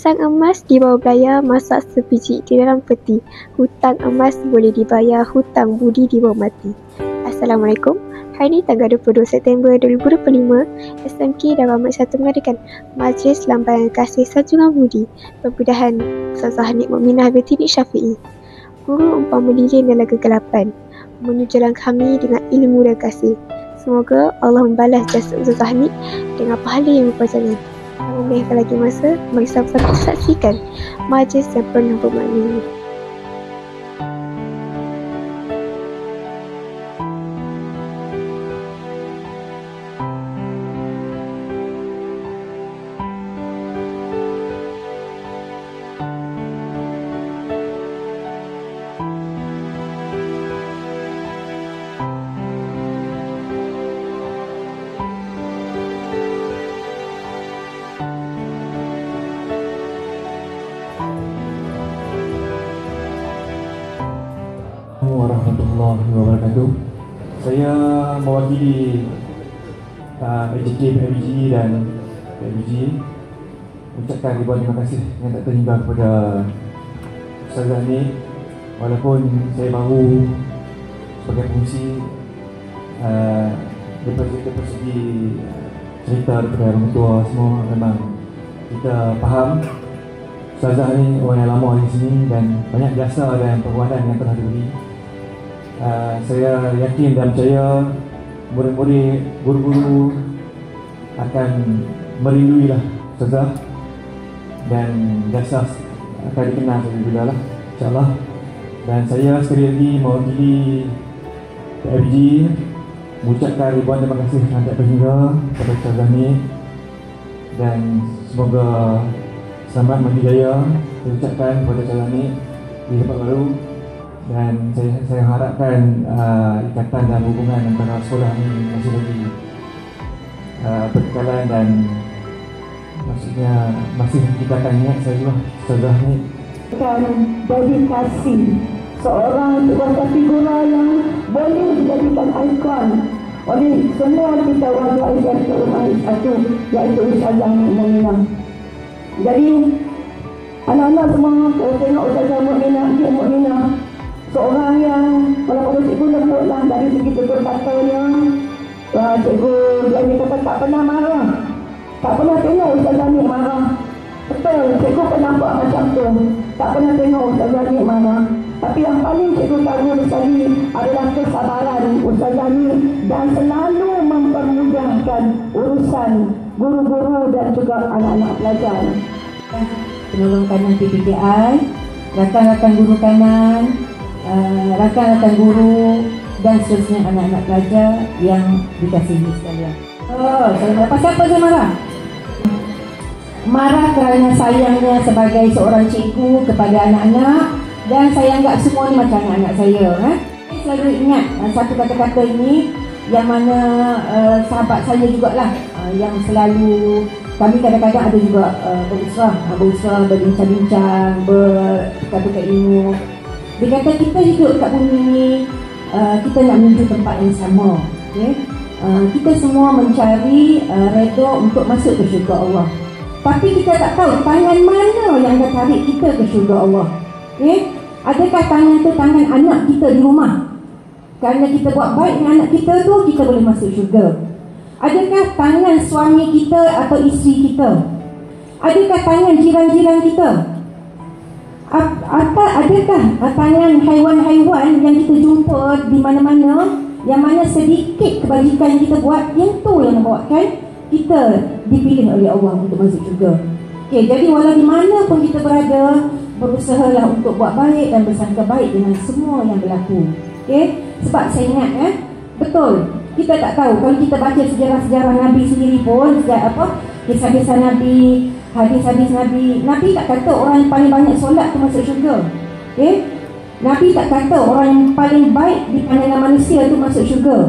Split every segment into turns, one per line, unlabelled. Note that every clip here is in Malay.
Pisang emas dibawa belayar, masak sebiji di dalam peti. Hutang emas boleh dibayar, hutang budi dibawa mati. Assalamualaikum. Hari ini tanggal 22 September 2025, SMK dan Rahmat Satu mengadakan Majlis Lambayan Kasih Sanjungan Budi Perbudahan Ustazah Hanik Mukminah binti Syafi'i. Guru umpama lilin dalam kegelapan, menuju jalan kami dengan ilmu dan kasih. Semoga Allah membalas jasa Ustazah Hanik dengan pahala yang berpanjangan. Memberikan lagi masa, mari sama-sama saksikan majlis yang penuh bermakna ini.
Warahmatullahi wabarakatuh. Saya mewakili AJK, PIBG dan PIBG ucapkan ribuan terima kasih yang tak terhingga kepada Ustazah ni. Walaupun saya baru sebagai pengurusi daripada segi cerita daripada orang tua semua, memang kita faham Ustazah ni orang yang lama di sini dan banyak jasa dan perbuatan yang telah diberi. Saya yakin dan percaya murid-murid, guru-guru akan merinduilah Ustazah dan jasa akan dikenal bila lah, insyaAllah. Dan saya sekali lagi mewakili PIBG mengucapkan ribuan terima kasih yang tak terhingga kepada Ustazah ni, dan semoga selamat maju jaya diucapkan kepada Ustazah ni di tempat baru. Dan saya harapkan ikatan dan hubungan antara sekolah ni masih lagi berkekalan, dan maksudnya masih kita akan ingat saya juga Ustazah ni
akan dedikasi seorang wanita figura yang boleh dijadikan ikon oleh semua kita warga SMK Rumah Satu, iaitu Ustazah Mukminah. Jadi anak-anak semua tengok Ustazah Mukminah seorang yang kalau cikgu lembutlah dari segi tutur katanya. Cikgu dia kata tak pernah marah, tak pernah tengok Ustazah ni marah. Betul, cikgu pernah nampak macam tu, tak pernah tengok Ustazah ni marah. Tapi yang paling cikgu kagum sekali adalah kesabaran Ustazah ni dan selalu mempermudahkan urusan guru-guru dan juga anak-anak pelajar.
Penolong kanan PPKI, rakan-rakan guru kanan, rakan-rakan guru dan seterusnya anak-anak pelajar yang dikasihi sekalian. Siapa saya marah? Marah kerana sayangnya sebagai seorang cikgu kepada anak-anak, dan saya anggap semua ni macam anak-anak saya. Saya selalu ingat satu kata-kata ini yang mana sahabat saya jugalah yang selalu kami kadang-kadang ada juga berusrah, berbincang-bincang, bertukar-tukar ilmu. Dia kata kita hidup kat bumi ni, kita nak menuju tempat yang sama. Kita semua mencari redha untuk masuk ke syurga Allah. Tapi kita tak tahu tangan mana yang akan tarik kita ke syurga Allah. Adakah tangan tu tangan anak kita di rumah? Kerana kita buat baik dengan anak kita tu, kita boleh masuk syurga. Adakah tangan suami kita atau isteri kita? Adakah tangan jiran-jiran kita? Adakah tangan haiwan-haiwan yang kita jumpa di mana-mana, yang mana sedikit kebajikan kita buat, yang tu yang membuatkan kita dipilih oleh Allah untuk masuk syurga. Jadi walau di mana pun kita berada, berusahalah untuk buat baik dan bersangka baik dengan semua yang berlaku. Sebab saya ingat betul, kita tak tahu kalau kita baca sejarah-sejarah Nabi sendiri pun, kisah-kisah Nabi, hadis-hadis Nabi tak kata orang yang paling banyak solat tu masuk syurga. Nabi tak kata orang yang paling baik di pandangan manusia tu masuk syurga.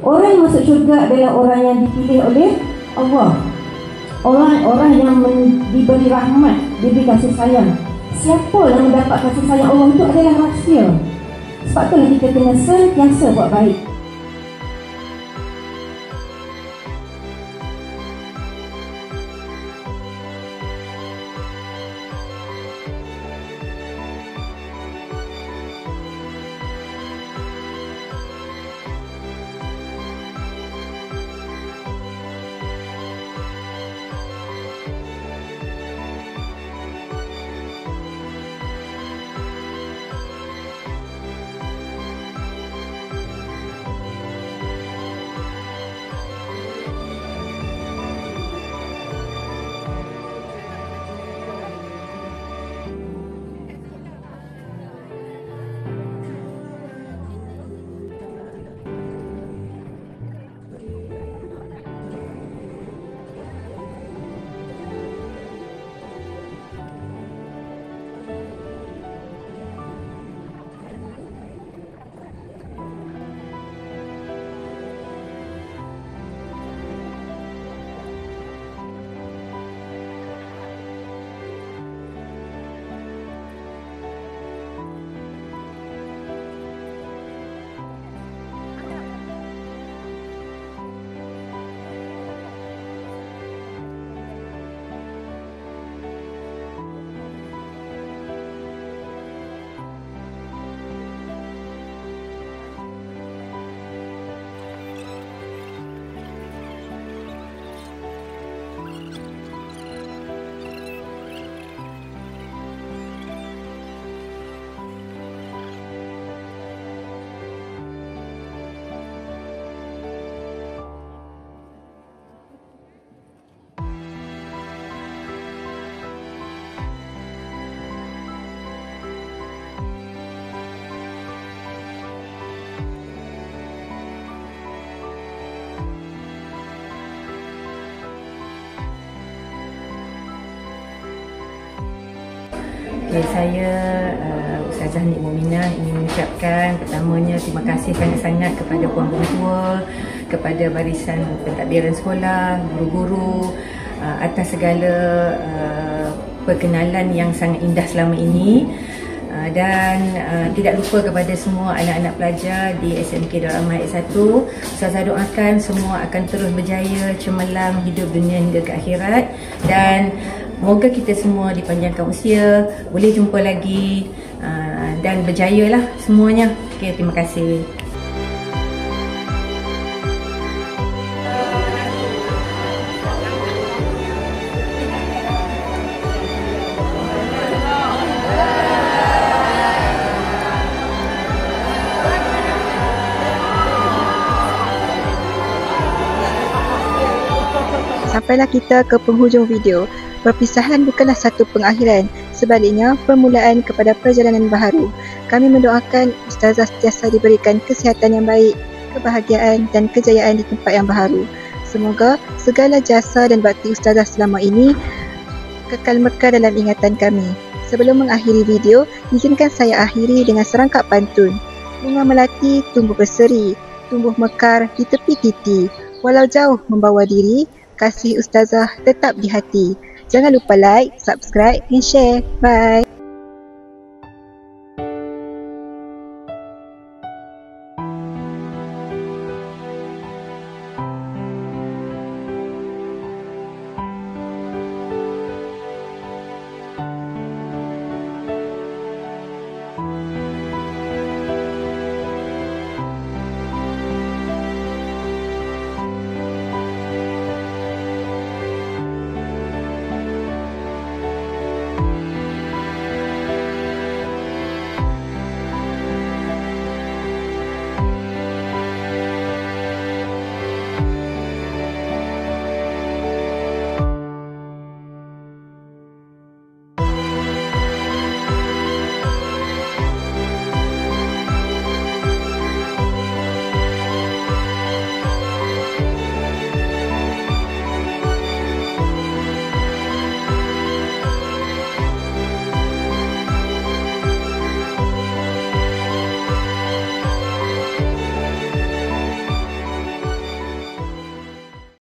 Orang yang masuk syurga adalah orang yang dipilih oleh Allah, orang yang diberi rahmat, diberi kasih sayang. Siapa yang mendapat kasih sayang Allah itu adalah rahsia. Sebab itulah kita kena sentiasa buat baik.
Saya Ustazah Nik Muminah ingin mengucapkan pertamanya terima kasih sangat-sangat kepada Puan Tua, kepada barisan pentadbiran sekolah, guru-guru atas segala perkenalan yang sangat indah selama ini. Dan tidak lupa kepada semua anak-anak pelajar di SMK Darul Aman Ayat 1. Ustazah doakan semua akan terus berjaya, cemerlang hidup dunia hingga ke akhirat, dan moga kita semua dipanjangkan usia, boleh jumpa lagi dan berjayalah semuanya. Okay, terima kasih.
Sampailah kita ke penghujung video. Perpisahan bukanlah satu pengakhiran, sebaliknya permulaan kepada perjalanan baharu. Kami mendoakan Ustazah sentiasa diberikan kesihatan yang baik, kebahagiaan dan kejayaan di tempat yang baharu. Semoga segala jasa dan bakti Ustazah selama ini kekal mekar dalam ingatan kami. Sebelum mengakhiri video, izinkan saya akhiri dengan serangkap pantun. Bunga melati tumbuh berseri, tumbuh mekar di tepi titi. Walau jauh membawa diri, kasih Ustazah tetap di hati. Jangan lupa like, subscribe dan share. Bye.